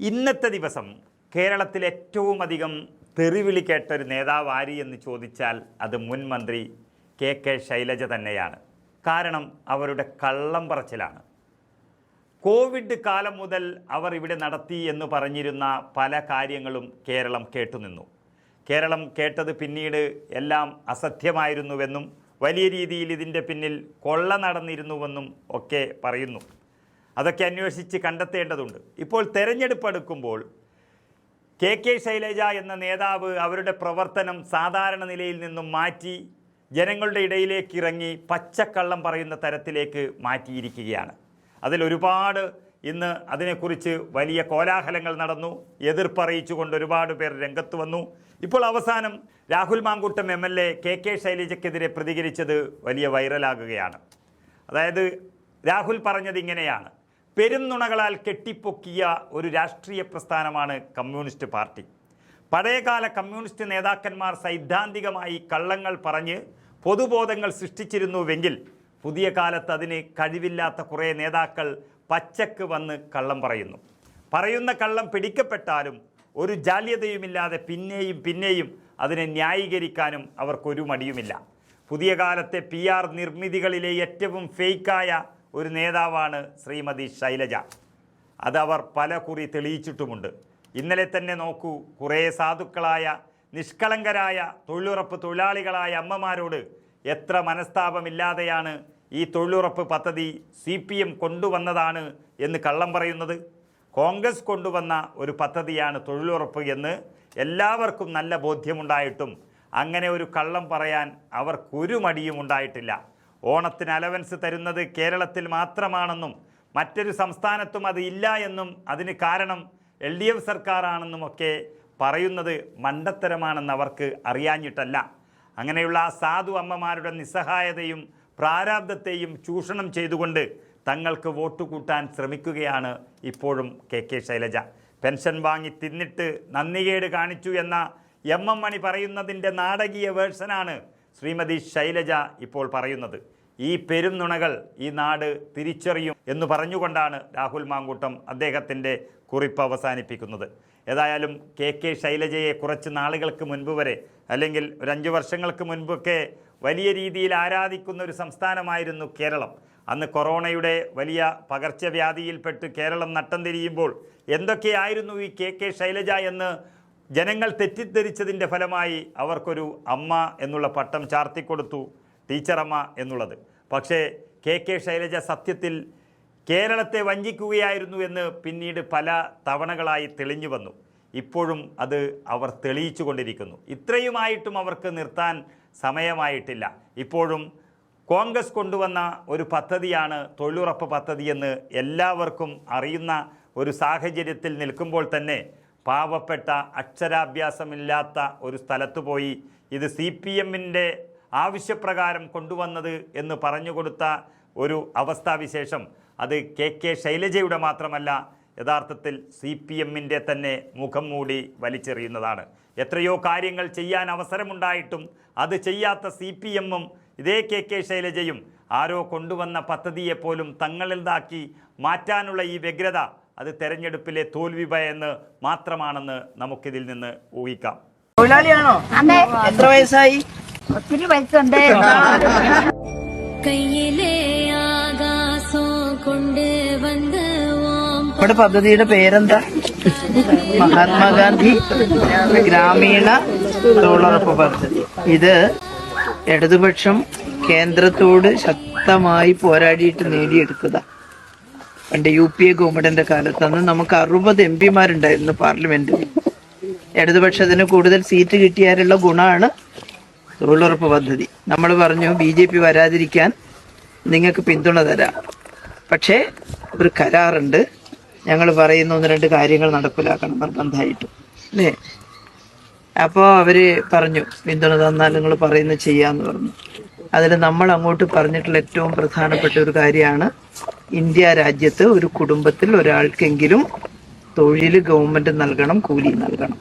ഇന്നത്തെ ദിവസം കേരളത്തിൽ ഏറ്റവും അധികം തെറിവിളി കേട്ടൊരു നേതാവ് ആര് എന്ന് ചോദിച്ചാൽ അത് മുൻ മന്ത്രി കെ ശൈലജ തന്നെയാണ്. കാരണം അവരുടെ കള്ളം പറച്ചിലാണ്. കോവിഡ് കാലം മുതൽ അവർ ഇവിടെ നടത്തി എന്ന് പറഞ്ഞിരുന്ന പല കാര്യങ്ങളും കേരളം കേട്ടുനിന്നു. കേരളം കേട്ടത് പിന്നീട് എല്ലാം അസത്യമായിരുന്നുവെന്നും വലിയ രീതിയിൽ ഇതിൻ്റെ പിന്നിൽ കൊള്ള നടന്നിരുന്നുവെന്നും ഒക്കെ പറയുന്നു. അതൊക്കെ അന്വേഷിച്ച് കണ്ടെത്തേണ്ടതുണ്ട്. ഇപ്പോൾ തെരഞ്ഞെടുപ്പ് അടുക്കുമ്പോൾ കെ ശൈലജ എന്ന നേതാവ് അവരുടെ പ്രവർത്തനം സാധാരണ നിലയിൽ നിന്നും മാറ്റി ജനങ്ങളുടെ ഇടയിലേക്ക് ഇറങ്ങി പച്ചക്കള്ളം പറയുന്ന തരത്തിലേക്ക് മാറ്റിയിരിക്കുകയാണ്. അതിലൊരുപാട് ഇന്ന് അതിനെക്കുറിച്ച് വലിയ കോലാഹലങ്ങൾ നടന്നു. എതിർപ്പറിയിച്ചുകൊണ്ട് ഒരുപാട് പേർ രംഗത്ത് വന്നു. ഇപ്പോൾ അവസാനം രാഹുൽ മാങ്കൂട്ടം MLA കെ ശൈലജയ്ക്കെതിരെ പ്രതികരിച്ചത് വലിയ വൈറലാകുകയാണ്. അതായത് രാഹുൽ പറഞ്ഞത് ഇങ്ങനെയാണ്: പെരും നുണകളാൽ കെട്ടിപ്പൊക്കിയ ഒരു രാഷ്ട്രീയ പ്രസ്ഥാനമാണ് കമ്മ്യൂണിസ്റ്റ് പാർട്ടി. പഴയകാല കമ്മ്യൂണിസ്റ്റ് നേതാക്കന്മാർ സൈദ്ധാന്തികമായി കള്ളങ്ങൾ പറഞ്ഞ് പൊതുബോധങ്ങൾ സൃഷ്ടിച്ചിരുന്നുവെങ്കിൽ പുതിയ കാലത്ത് അതിന് കഴിവില്ലാത്ത കുറേ നേതാക്കൾ പച്ചക്ക് വന്ന് കള്ളം പറയുന്നു. പറയുന്ന കള്ളം പിടിക്കപ്പെട്ടാലും ഒരു ജാള്യതയുമില്ലാതെ പിന്നെയും അതിനെ ന്യായീകരിക്കാനും അവർക്കൊരു മടിയുമില്ല. പുതിയ കാലത്തെ PR നിർമ്മിതികളിലെ ഏറ്റവും ഫേക്കായ ഒരു നേതാവാണ് ശ്രീമതി ശൈലജ. അതവർ പല കുറി തെളിയിച്ചിട്ടുമുണ്ട്. ഇന്നലെ തന്നെ നോക്കൂ, കുറേ സാധുക്കളായ നിഷ്കളങ്കരായ തൊഴിലുറപ്പ് തൊഴിലാളികളായ അമ്മമാരോട് എത്ര മനസ്താപമില്ലാതെയാണ് ഈ തൊഴിലുറപ്പ് പദ്ധതി CPM കൊണ്ടുവന്നതാണ് എന്ന് കള്ളം പറയുന്നത്. കോൺഗ്രസ് കൊണ്ടുവന്ന ഒരു പദ്ധതിയാണ് തൊഴിലുറപ്പ് എന്ന് എല്ലാവർക്കും നല്ല ബോധ്യമുണ്ടായിട്ടും അങ്ങനെ ഒരു കള്ളം പറയാൻ അവർക്കൊരു മടിയും ഉണ്ടായിട്ടില്ല. ഓണത്തിന് അലവൻസ് തരുന്നത് കേരളത്തിൽ മാത്രമാണെന്നും മറ്റൊരു സംസ്ഥാനത്തും അത് ഇല്ല എന്നും അതിന് കാരണം LDF സർക്കാരാണെന്നുമൊക്കെ പറയുന്നത് മണ്ടത്തരമാണെന്ന് അവർക്ക് അറിയാഞ്ഞിട്ടല്ല. അങ്ങനെയുള്ള ആ സാധു അമ്മമാരുടെ നിസ്സഹായതയും പ്രാരാബ്ധത്തെയും ചൂഷണം ചെയ്തുകൊണ്ട് തങ്ങൾക്ക് വോട്ട് കൂട്ടാൻ ശ്രമിക്കുകയാണ് ഇപ്പോഴും കെ ശൈലജ. പെൻഷൻ വാങ്ങി തിന്നിട്ട് നന്ദികേട് കാണിച്ചു എന്ന MM മണി പറയുന്നതിൻ്റെ നാടകീയ വേർഷനാണ് ശ്രീമതി ശൈലജ ഇപ്പോൾ പറയുന്നത്. ഈ പെരും നുണകൾ ഈ നാട് തിരിച്ചറിയും എന്ന് പറഞ്ഞുകൊണ്ടാണ് രാഹുൽ മാങ്കൂട്ടം അദ്ദേഹത്തിൻ്റെ കുറിപ്പ് അവസാനിപ്പിക്കുന്നത്. ഏതായാലും കെ ശൈലജയെ കുറച്ച് നാളുകൾക്ക് മുൻപ് വരെ, അല്ലെങ്കിൽ ഒരു 5 വർഷങ്ങൾക്ക് മുൻപൊക്കെ വലിയ രീതിയിൽ ആരാധിക്കുന്ന ഒരു സംസ്ഥാനമായിരുന്നു കേരളം. അന്ന് കൊറോണയുടെ വലിയ പകർച്ചവ്യാധിയിൽപ്പെട്ട് കേരളം നട്ടം തിരിയുമ്പോൾ എന്തൊക്കെയായിരുന്നു ഈ കെ ശൈലജ എന്ന് ജനങ്ങൾ തെറ്റിദ്ധരിച്ചതിൻ്റെ ഫലമായി അവർക്കൊരു അമ്മ എന്നുള്ള പട്ടം ചാർത്തിക്കൊടുത്തു, ടീച്ചറമ്മ എന്നുള്ളത്. പക്ഷേ കെ ശൈലജ സത്യത്തിൽ കേരളത്തെ വഞ്ചിക്കുകയായിരുന്നു എന്ന് പിന്നീട് പല തവണകളായി തെളിഞ്ഞു വന്നു. ഇപ്പോഴും അത് അവർ തെളിയിച്ചു കൊണ്ടിരിക്കുന്നു. ഇത്രയുമായിട്ടും അവർക്ക് നിർത്താൻ സമയമായിട്ടില്ല. ഇപ്പോഴും കോൺഗ്രസ് കൊണ്ടുവന്ന ഒരു പദ്ധതിയാണ് തൊഴിലുറപ്പ് പദ്ധതിയെന്ന് എല്ലാവർക്കും അറിയുന്ന ഒരു സാഹചര്യത്തിൽ നിൽക്കുമ്പോൾ തന്നെ പാവപ്പെട്ട അക്ഷരാഭ്യാസമില്ലാത്ത ഒരു സ്ഥലത്ത് പോയി ഇത് CPMൻ്റെ ആവശ്യപ്രകാരം കൊണ്ടുവന്നത് എന്ന് പറഞ്ഞുകൊടുത്ത ഒരു അവസ്ഥാവിശേഷം അത് കെ ശൈലജയുടെ മാത്രമല്ല, യഥാർത്ഥത്തിൽ CPMൻ്റെ തന്നെ മുഖം മൂടി വലിച്ചെറിയുന്നതാണ്. എത്രയോ കാര്യങ്ങൾ ചെയ്യാൻ അവസരമുണ്ടായിട്ടും അത് ചെയ്യാത്ത CPMും ഇതേ കെ ശൈലജയും ആരോ കൊണ്ടുവന്ന പദ്ധതിയെപ്പോലും തങ്ങളിൽതാക്കി മാറ്റാനുള്ള ഈ വ്യഗ്രത അത് തെരഞ്ഞെടുപ്പിലെ തോൽവി ഭയന്ന് മാത്രമാണെന്ന് നമുക്കിതിൽ നിന്ന് ഊഹിക്കാം. തൊഴിലാളിയാണോ? എത്ര വയസ്സായി? ഒത്തിരി വയസ്സുണ്ട്. നമ്മുടെ പദ്ധതിയുടെ പേരെന്താ? മഹാത്മാഗാന്ധി ഗ്രാമീണ തൊഴിലുറപ്പ് പദ്ധതി. ഇത് ഇടതുപക്ഷം കേന്ദ്രത്തോട് ശക്തമായി പോരാടിയിട്ട് നേടിയെടുക്കുക. പണ്ട് UPA ഗവൺമെന്റിന്റെ കാലത്ത് അന്ന് നമുക്ക് 60 MP പാർലമെന്റിൽ. ഇടതുപക്ഷത്തിന് കൂടുതൽ സീറ്റ് കിട്ടിയാലുള്ള ഗുണമാണ് തൊഴിലുറപ്പ് പദ്ധതി. നമ്മൾ പറഞ്ഞു BJP വരാതിരിക്കാൻ നിങ്ങൾക്ക് പിന്തുണ തരാം, പക്ഷേ ഒരു കരാറുണ്ട്, ഞങ്ങൾ പറയുന്ന 1-2 കാര്യങ്ങൾ നടപ്പിലാക്കണം നിർബന്ധമായിട്ടും, അല്ലേ? അപ്പോൾ അവര് പറഞ്ഞു പിന്തുണ തന്നാൽ നിങ്ങൾ പറയുന്നത് ചെയ്യാന്ന് പറഞ്ഞു. അതിൽ നമ്മൾ അങ്ങോട്ട് പറഞ്ഞിട്ടുള്ള ഏറ്റവും പ്രധാനപ്പെട്ട ഒരു കാര്യമാണ് ഇന്ത്യ രാജ്യത്ത് ഒരു കുടുംബത്തിൽ ഒരാൾക്കെങ്കിലും തൊഴിൽ ഗവൺമെന്റ് നൽകണം, കൂലി നൽകണം.